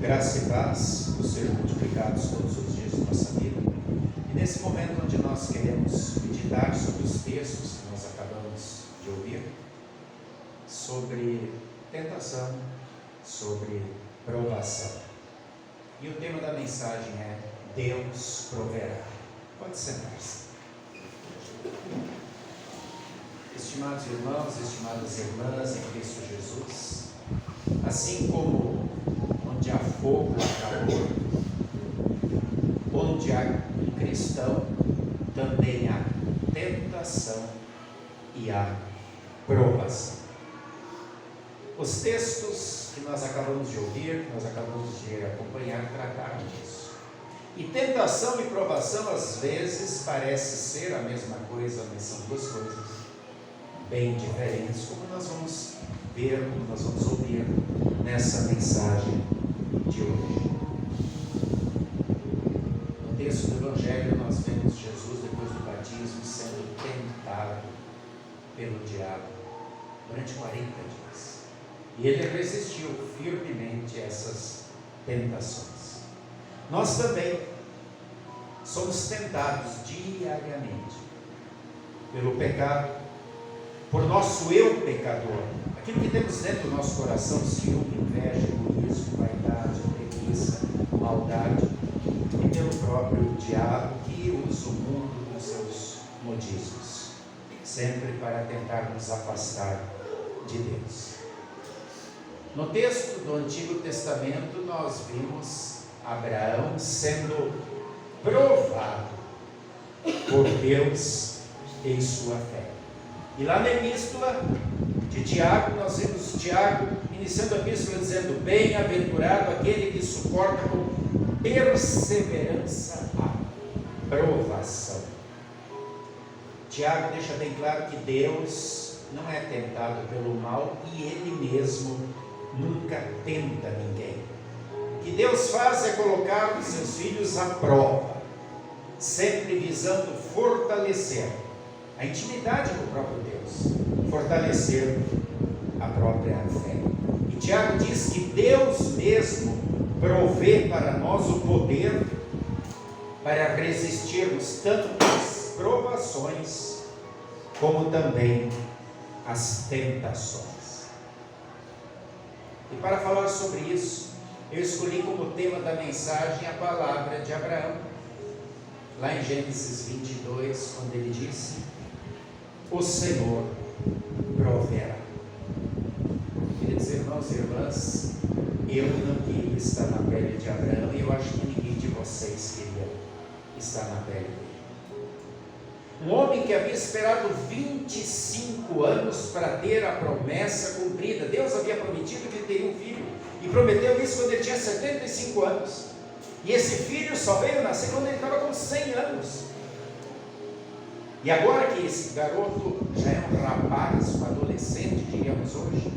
Graça e paz por serem multiplicados todos os dias de nossa vida. E nesse momento onde nós queremos meditar sobre os textos que nós acabamos de ouvir, sobre tentação, sobre provação. E o tema da mensagem é Deus proverá. Pode sentar-se. Estimados irmãos, estimadas irmãs em Cristo Jesus, assim como onde há fogo, há calor, onde há um cristão, também há tentação e há provação. Os textos que nós acabamos de ouvir, que nós acabamos de acompanhar, trataram disso. E tentação e provação às vezes parece ser a mesma coisa, mas são duas coisas bem diferentes, como nós vamos ver, como nós vamos ouvir nessa mensagem de hoje. No texto do Evangelho nós vemos Jesus, depois do batismo, sendo tentado pelo diabo durante 40 dias. E ele resistiu firmemente a essas tentações. Nós também somos tentados diariamente pelo pecado, por nosso eu pecador, aquilo que temos dentro do nosso coração: ciúme, inveja, egoísmo, vaidade, preguiça, maldade, e pelo próprio diabo, que usa o mundo com seus modismos, sempre para tentar nos afastar de Deus. No texto do Antigo Testamento nós vimos Abraão sendo provado por Deus em sua fé. E lá na epístola de Tiago, nós vemos Tiago iniciando a epístola dizendo: bem-aventurado aquele que suporta com perseverança a provação. Tiago deixa bem claro que Deus não é tentado pelo mal e Ele mesmo nunca tenta ninguém. O que Deus faz é colocar os seus filhos à prova, sempre visando fortalecer a intimidade com o próprio Deus, fortalecer a própria fé. E Tiago diz que Deus mesmo provê para nós o poder para resistirmos tanto às provações como também às tentações. E para falar sobre isso, eu escolhi como tema da mensagem a palavra de Abraão, lá em Gênesis 22, quando ele disse: o Senhor proverá. Queridos irmãos e irmãs, eu não queria estar na pele de Abraão, e eu acho que ninguém de vocês queria estar na pele dele. Um homem que havia esperado 25 anos para ter a promessa cumprida. Deus havia prometido que ele teria um filho, e prometeu isso quando ele tinha 75 anos. E esse filho só veio nascer quando ele estava com 100 anos. E agora que esse garoto já é um rapaz, um adolescente, diríamos hoje,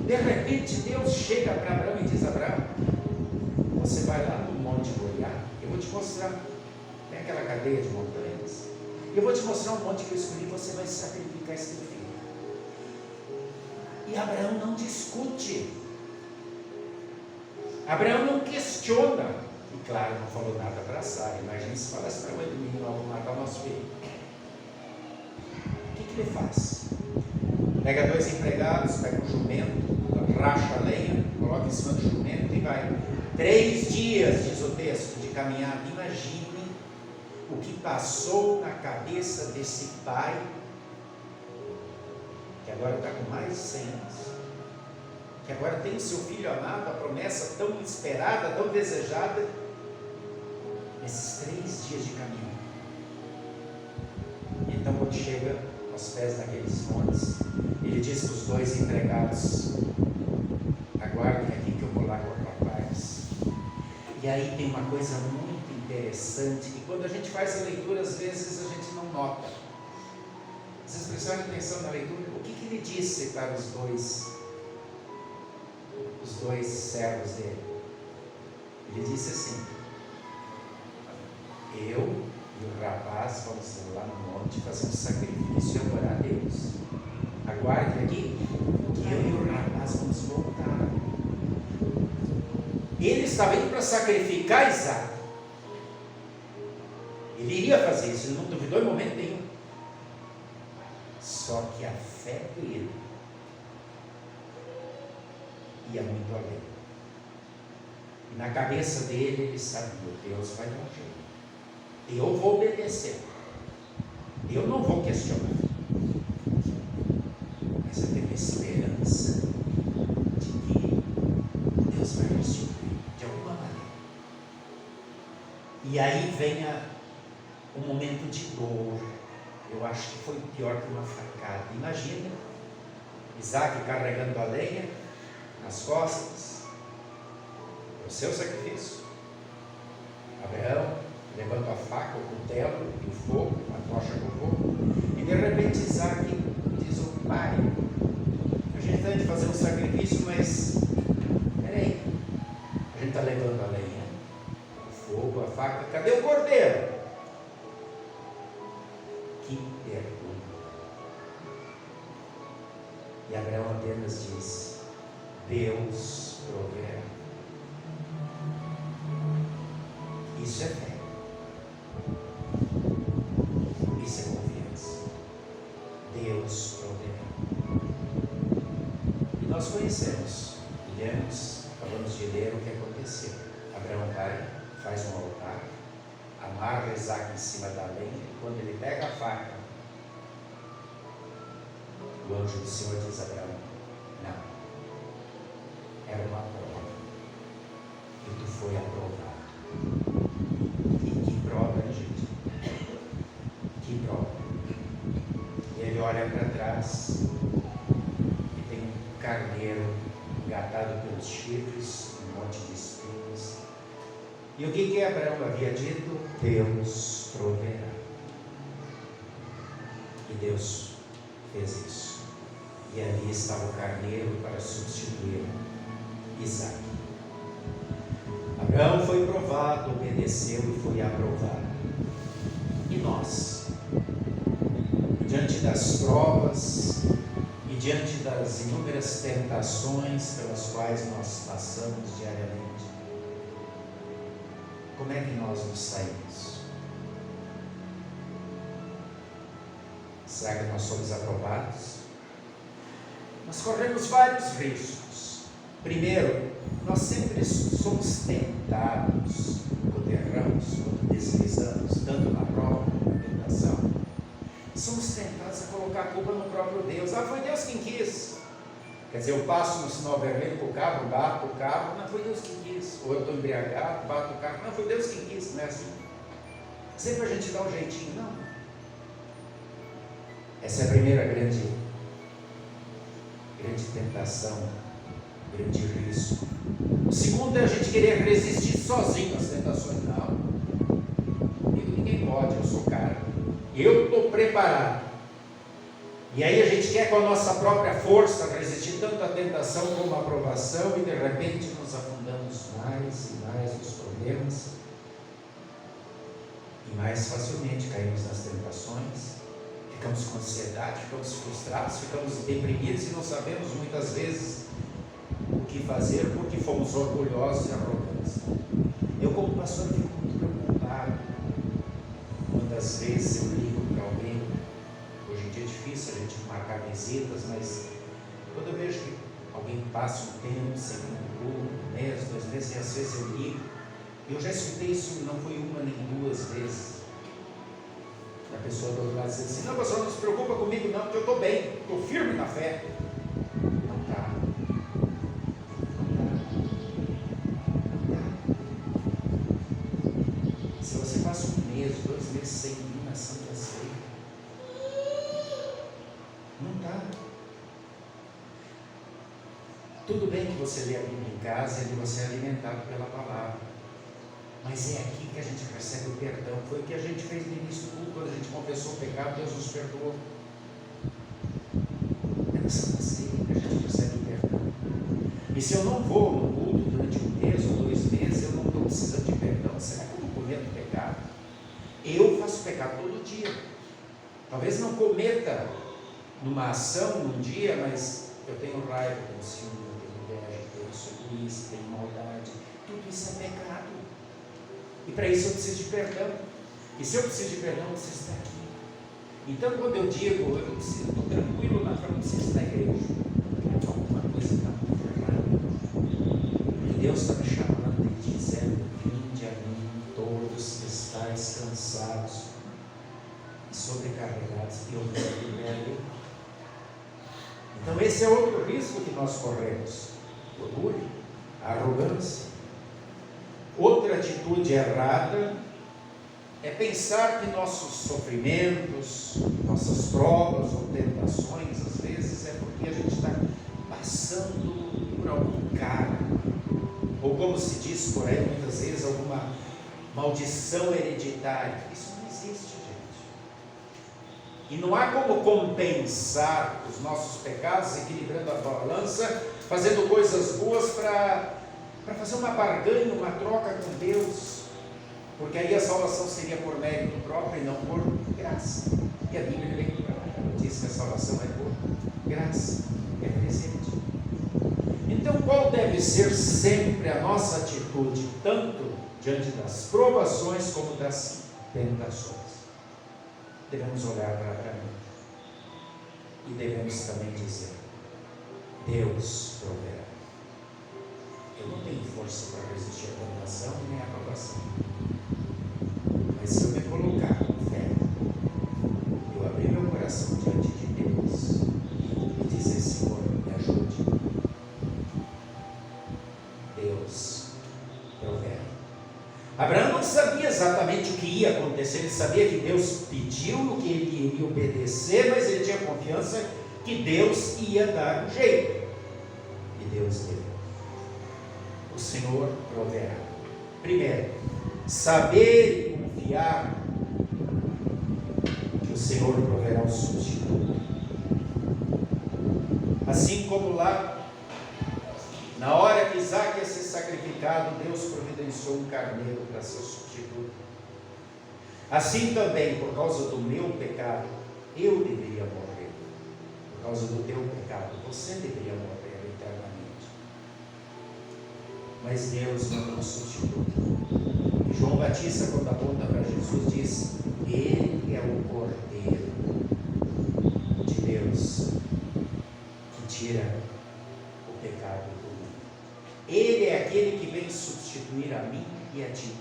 de repente Deus chega para Abraão e diz: Abraão, você vai lá no Monte Moriá, eu vou te mostrar, tem aquela cadeia de montanhas, eu vou te mostrar um monte que eu escolhi, você vai sacrificar esse teu filho. E Abraão não discute, Abraão não questiona, e claro, não falou nada para Sara. Imagina se falasse para ele: menino, vamos matar o nosso filho. O que ele faz? Pega 2 empregados, pega um jumento, racha a lenha, coloca em cima do jumento e vai. 3 dias, diz o texto, de caminhada. Imagine o que passou na cabeça desse pai, que agora está com mais de 100 anos, que agora tem o seu filho amado, a promessa tão esperada, tão desejada, nesses 3 dias de caminho. Então, quando chega aos pés daqueles montes, ele diz para os 2 empregados: aguardem aqui que eu vou lá com o rapaz. E aí tem uma coisa muito interessante, que quando a gente faz a leitura, às vezes a gente não nota. Vocês prestaram atenção na leitura? O que ele disse para os dois servos dele? Ele disse assim: eu e o rapaz vamos lá no monte fazer um sacrifício e adorar a Deus. Aguarde aqui, que eu e o rapaz vamos voltar. E ele estava indo para sacrificar Isaac. Ele iria fazer isso, ele não duvidou em momento nenhum. Só que a fé dele ia muito além. E na cabeça dele ele sabia: Deus vai dar um jeito. Eu vou obedecer. Eu não vou questionar. Mas eu tenho esperança de que Deus vai restituir de alguma maneira. E aí vem um momento de dor. Eu acho que foi pior que uma facada. Imagina Isaac carregando a lenha nas costas, o seu sacrifício. Abraão levando a faca, o cutelo e o fogo, a tocha com fogo. E de repente Isaac diz: o pai, a gente está indo fazer um sacrifício, mas peraí, a gente está levando a lenha, o fogo, a faca, cadê o cordeiro? Que pergunta! E Abraão apenas diz: Deus proverá. Isso é fé. Isso é confiança. Deus proverá. E nós conhecemos, lemos, acabamos de ler o que aconteceu. Abraão vai, faz um altar, amarra Isaac em cima da lenha, e quando ele pega a faca, o anjo do Senhor diz a Abraão: não, era uma prova, e tu foi aprovado. E que prova, hein, gente? Que prova. E ele olha para trás e tem um carneiro engatado pelos chifres, um monte de espinhos. E o que Abraão havia dito? Deus proverá. E Deus fez isso. E ali estava o carneiro para substituir Isaac. Abraão foi provado, obedeceu e foi aprovado. E nós, diante das provas e diante das inúmeras tentações pelas quais nós passamos diariamente, como é que nós nos saímos? Será que nós somos aprovados? Nós corremos vários riscos. Primeiro, nós sempre somos tentados quando erramos, quando deslizamos, tanto na prova como na tentação. Somos tentados a colocar a culpa no próprio Deus. Foi Deus quem quis. Quer dizer, eu passo no sinal vermelho com o carro, bato o carro, não foi Deus quem quis. Ou eu estou embriagado, bato o carro, não foi Deus quem quis, não é assim. Sempre a gente dá um jeitinho, não. Essa é a primeira grande tentação, grande risco. O segundo é a gente querer resistir sozinho às tentações. Não, comigo ninguém pode, eu sou cara, eu estou preparado. E aí a gente quer com a nossa própria força resistir tanto à tentação como à aprovação, e de repente nos afundamos mais e mais nos problemas, e mais facilmente caímos nas tentações. Ficamos com ansiedade, ficamos frustrados, ficamos deprimidos e não sabemos muitas vezes o que fazer porque fomos orgulhosos e arrogantes. Eu, como pastor, fico muito preocupado. Muitas vezes eu ligo para alguém. Hoje em dia é difícil a gente marcar visitas, mas quando eu vejo que alguém passa um tempo, segundo um mês, 2 meses, e às vezes eu ligo, e eu já escutei isso, não foi uma nem 2 vezes. A pessoa do outro lado diz assim: não, pastor, não se preocupa comigo não, porque eu estou bem, estou firme na fé. Não está. Se você passa 1 mês, 2 meses sem ir na Santa Ceia, não está. Tudo bem que você lê a Bíblia em casa e você é alimentado pela palavra. Mas é aqui que a gente recebe o perdão. Foi o que a gente fez no início do culto, quando a gente confessou o pecado, Deus nos perdoou. É na Santa Ceia que a gente recebe o perdão. E se eu não vou no culto durante 1 mês ou 2 meses, eu não estou precisando de perdão. Será que eu não cometo pecado? Eu faço pecado todo dia. Talvez não cometa numa ação, num dia, mas eu tenho raiva, tenho ciúme, tenho inveja, eu sou egoísta, tenho maldade. Tudo isso é pecado. E para isso eu preciso de perdão. E se eu preciso de perdão, eu preciso estar aqui. Então, quando eu digo, eu estou tranquilo na frente, não preciso da igreja, alguma coisa está muito errada. E Deus está me chamando e dizendo: vinde a mim, todos que estáis cansados e sobrecarregados, e eu vos aliviarei. Então, esse é outro risco que nós corremos: orgulho, arrogância. Outra atitude errada é pensar que nossos sofrimentos, nossas provas ou tentações, às vezes, é porque a gente está passando por algum karma, ou como se diz por aí muitas vezes, alguma maldição hereditária. Isso não existe, gente. E não há como compensar os nossos pecados, equilibrando a balança, fazendo coisas boas para fazer uma barganha, uma troca com Deus. Porque aí a salvação seria por mérito próprio e não por graça. E a Bíblia é bem clara, diz que a salvação é por graça, é presente. Então, qual deve ser sempre a nossa atitude, tanto diante das provações como das tentações? Devemos olhar para Abraão e devemos também dizer: Deus proverá. Eu não tenho força para resistir à tentação nem à provação. Mas se eu me colocar com fé, eu abrir meu coração diante de Deus e dizer: Senhor, me ajude, Deus proverá. Abraão não sabia exatamente o que ia acontecer, ele sabia que Deus pediu, que ele iria obedecer, mas ele tinha confiança que Deus ia dar um jeito. E Deus deu. O Senhor proverá. Primeiro, saber e confiar que o Senhor proverá o substituto. Assim como lá, na hora que Isaac ia ser sacrificado, Deus providenciou um carneiro para ser substituto. Assim também, por causa do meu pecado, eu deveria morrer. Por causa do teu pecado, você deveria morrer eternamente. Mas Deus mandou um substituto. E João Batista, quando aponta para Jesus, diz: Ele é o Cordeiro de Deus que tira o pecado do mundo. Ele é aquele que vem substituir a mim e a ti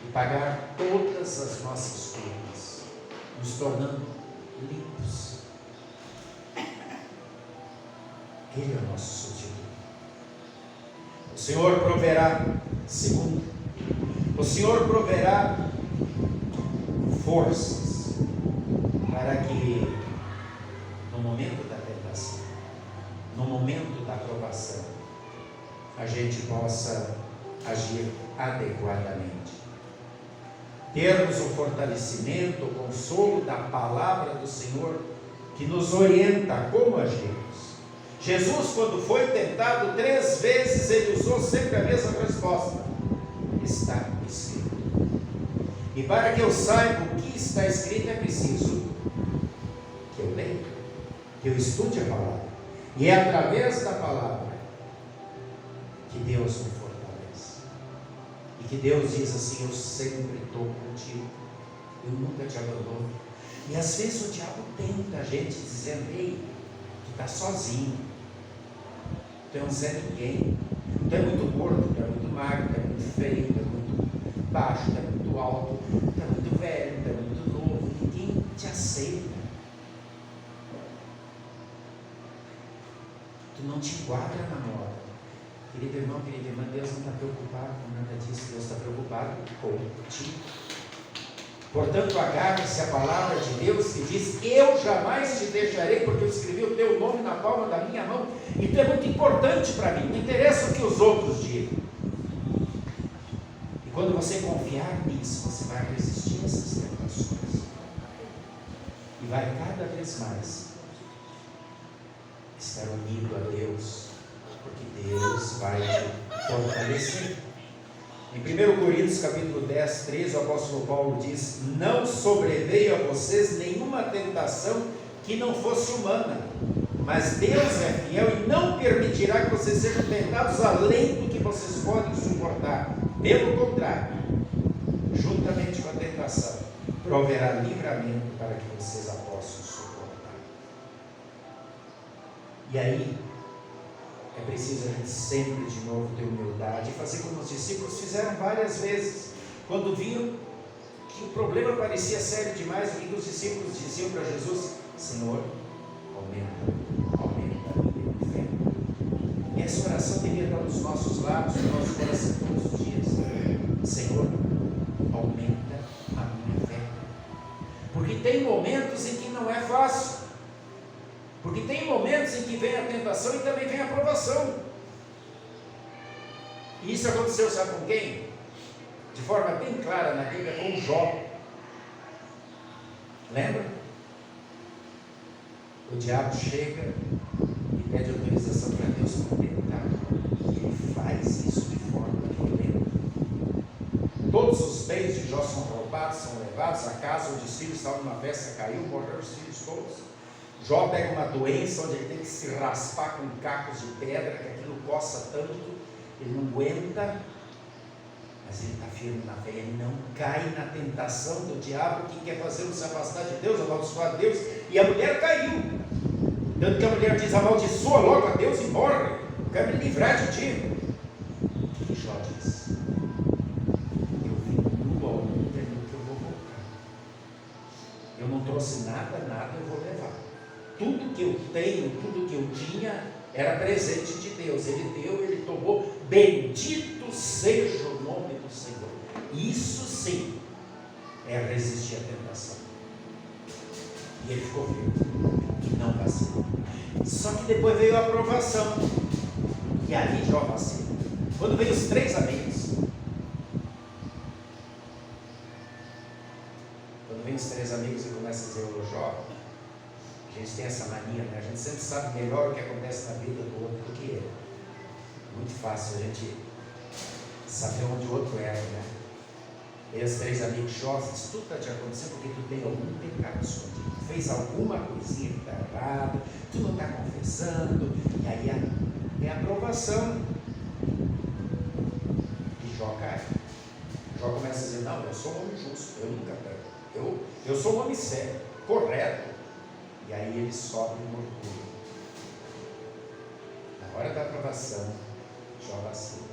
e pagar todas as nossas culpas, nos tornando limpos. Ele é o nosso substituto. O Senhor proverá. Segundo, o Senhor proverá forças para que no momento da tentação, no momento da provação, a gente possa agir adequadamente. Termos o fortalecimento, o consolo da palavra do Senhor que nos orienta a como agirmos. Jesus, quando foi tentado 3 vezes, ele usou sempre a mesma resposta: está escrito. E para que eu saiba o que está escrito, é preciso que eu leia, que eu estude a palavra. E é através da palavra que Deus me fortalece. E que Deus diz assim: eu sempre estou contigo, eu nunca te abandono. E às vezes o diabo tenta a gente dizendo: ei, tu está sozinho, tu é um Zé Ninguém, tu é muito gordo, tu é muito magro, tu é muito feio, tu é muito baixo, tu é muito alto, tu é muito velho, tu é muito novo, ninguém te aceita, tu não te enquadra na moda. Querido irmão, querida irmã, Deus não está preocupado com nada disso, Deus está preocupado contigo. Portanto, agarre-se à palavra de Deus que diz: eu jamais te deixarei, porque eu escrevi o teu nome na palma da minha mão. E tu é muito importante para mim, não interessa o que os outros digam. E quando você confiar nisso, você vai resistir a essas tentações e vai cada vez mais estar unido a Deus, porque Deus vai te fortalecer. Em 1 Coríntios capítulo 10, 13, o apóstolo Paulo diz: não sobreveio a vocês nenhuma tentação que não fosse humana, Mas Deus é fiel e não permitirá que vocês sejam tentados além do que vocês podem suportar. Pelo contrário, juntamente com a tentação, proverá livramento para que vocês a possam suportar. E aí, é preciso a gente sempre de novo ter humildade e fazer como os discípulos fizeram várias vezes. Quando viram que o problema parecia sério demais, o que os discípulos diziam para Jesus? Senhor, aumenta a minha fé. E essa oração devia estar nos nossos lábios, no nosso coração todos os dias. Senhor, aumenta a minha fé. Porque tem momentos em que não é fácil. Porque tem momentos em que vem a tentação e também vem a provação. E isso aconteceu, sabe com quem? De forma bem clara na Bíblia, com Jó. Lembra? O diabo chega e pede autorização para Deus para tentar. E ele faz isso de forma violenta. Todos os bens de Jó são roubados, são levados. A casa onde os filhos estavam numa festa caiu, morreram os filhos todos. Jó pega uma doença onde ele tem que se raspar com cacos de pedra, que aquilo coça tanto, ele não aguenta, mas ele está firme na fé, ele não cai na tentação do diabo que quer fazer-nos se afastar de Deus, amaldiçoar Deus, e a mulher caiu, tanto que a mulher diz, amaldiçoa logo a Deus e morre, eu quero me livrar de ti. O que Jó diz? Eu vim nu ao mundo, é no que eu vou voltar, eu não trouxe nada, eu vou levar. Tudo que eu tenho, tudo que eu tinha, era presente de Deus. Ele deu, ele tomou. Bendito seja o nome do Senhor. Isso sim é resistir à tentação. E ele ficou firme e não vacilou. Só que depois veio a provação. E aí Jó vacilou. Quando veio os 3 amigos. Quando vem os 3 amigos e começa a dizer, ô Jó, a gente tem essa mania, né? A gente sempre sabe melhor o que acontece na vida do outro do que ele. Muito fácil a gente saber onde o outro era, né? E os 3 amigos choram, isso tudo está te acontecendo porque tu tem algum pecado escondido. Tu fez alguma coisinha que está errada, tu não está confessando, e aí é a aprovação. E Jó cai. Jó começa a dizer, não, eu sou um homem justo, eu nunca pego. Eu sou um homem sério, correto. E aí ele sobe no orgulho. Na hora da aprovação, Jó vacila.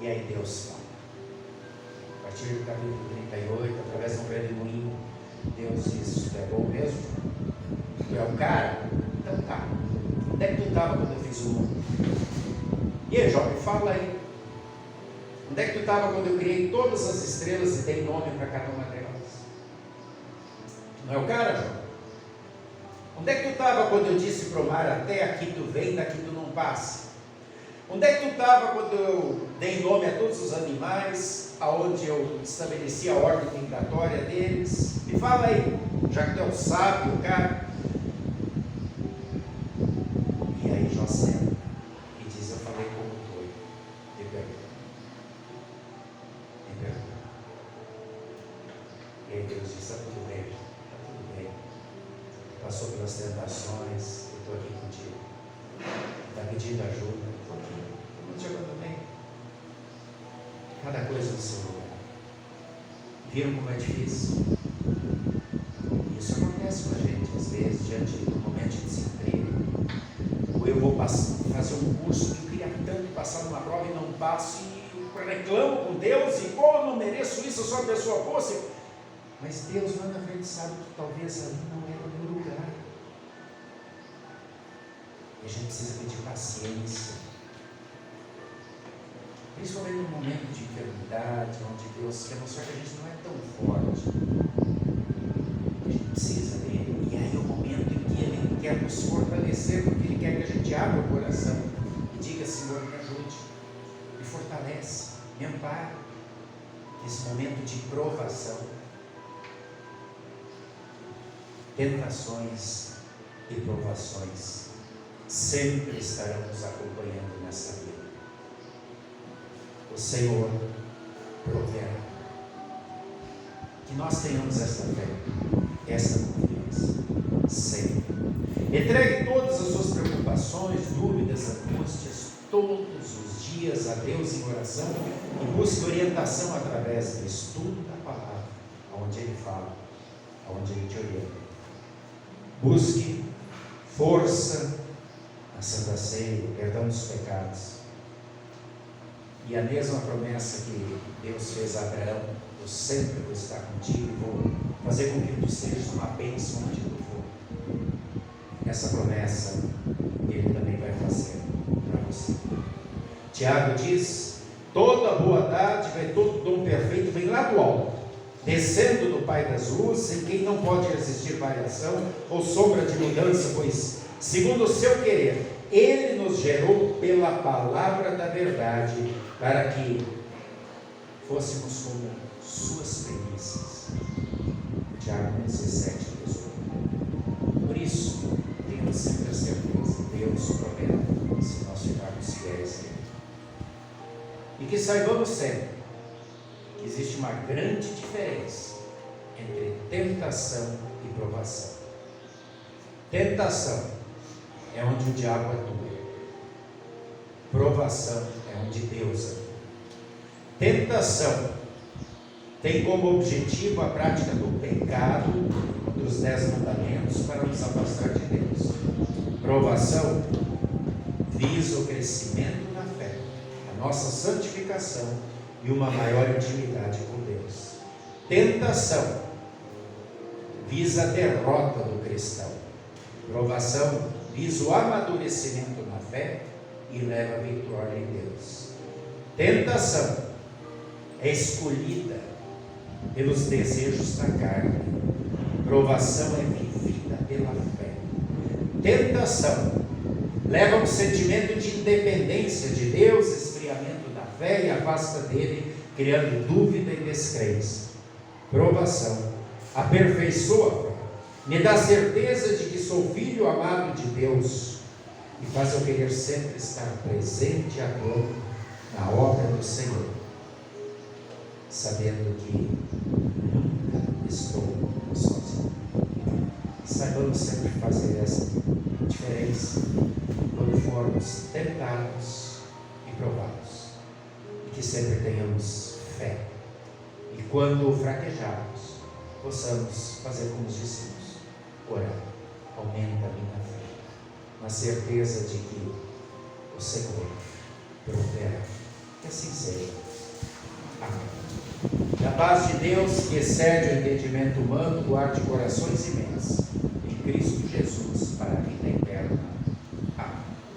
E aí Deus fala. A partir do capítulo 38, através de um redemoinho, Deus diz, tu é bom mesmo? Tu é o cara? Então tá. Onde é que tu estava quando eu fiz o mundo? E aí, Jó, me fala aí. Onde é que tu estava quando eu criei todas as estrelas e dei nome para cada uma delas? Não é o cara, Jó? Onde é que tu estava quando eu disse para o mar, até aqui tu vem, daqui tu não passa? Onde é que tu estava quando eu dei nome a todos os animais, aonde eu estabeleci a ordem migratória deles? Me fala aí, já que tu é um sábio, cara. E aí Jó senta e diz, eu falei como foi, me perdoa. Me perdoa. E aí Deus diz, está tudo bem, está tudo bem. Passou pelas tentações, eu estou aqui contigo. Está pedindo ajuda, estou aqui, eu não te abandonei. Cada coisa no seu lugar. Viram como é difícil? Isso acontece com a gente, às vezes, diante do momento de desemprego. Ou eu vou fazer um curso que eu queria tanto passar numa prova e não passo, e eu reclamo com Deus, e pô, eu não mereço isso, eu sou uma pessoa boa. Mas Deus lá na frente sabe que talvez ali não era o meu lugar. E a gente precisa pedir paciência. Principalmente no momento de enfermidade, onde Deus quer mostrar que a gente não é tão forte. A gente precisa dele. E aí é o momento em que Ele quer nos fortalecer, porque Ele quer que a gente abra o coração e diga, Senhor, me ajude, me fortalece, me ampare. Nesse momento de provação, tentações e provações sempre estarão nos acompanhando nessa vida. O Senhor proverá. Que nós tenhamos essa fé, essa confiança, sempre. Entregue todas as suas preocupações, dúvidas, angústias, todos os dias a Deus em oração e busque orientação através do estudo da palavra, onde Ele fala, onde Ele te orienta. Busque força na Santa Ceia, perdão dos pecados. E a mesma promessa que Deus fez a Abraão: eu sempre vou estar contigo e vou fazer com que tu sejas uma bênção onde tu for. Essa promessa Ele também vai fazer para você. Tiago diz: toda boa dádiva e todo dom perfeito vem lá do alto, descendo do Pai das luzes, em quem não pode existir variação ou sombra de mudança, pois, segundo o seu querer, Ele nos gerou pela palavra da verdade, para que fôssemos como suas primícias. Tiago 17, 18. Por isso, temos sempre a certeza, Deus promete, se nós ficarmos fiéis a Ele. E que saibamos sempre que existe uma grande diferença entre tentação e provação. Tentação é onde o diabo atua. Provação é onde Deus atua. Tentação tem como objetivo a prática do pecado, dos 10 mandamentos, para nos afastar de Deus. Provação visa o crescimento na fé, a nossa santificação e uma maior intimidade com Deus. Tentação visa a derrota do cristão. Provação visa o amadurecimento na fé e leva a vitória em Deus. Tentação é escolhida pelos desejos da carne. Provação é vivida pela fé. Tentação leva a um sentimento de independência de Deus, esfriamento da fé e afasta dele, criando dúvida e descrença. Provação aperfeiçoa a fé, me dá certeza de que sou filho amado de Deus e faz eu querer sempre estar presente e atuando na obra do Senhor, sabendo que nunca estou sozinho. Saibamos sempre fazer essa diferença quando formos tentados e provados, e que sempre tenhamos fé, e quando fraquejarmos, possamos fazer como os discípulos, orar: aumenta a minha fé, na certeza de que o Senhor proverá. Que assim seja. Amém. E a paz de Deus, que excede o entendimento humano, guarde corações e mentes em Cristo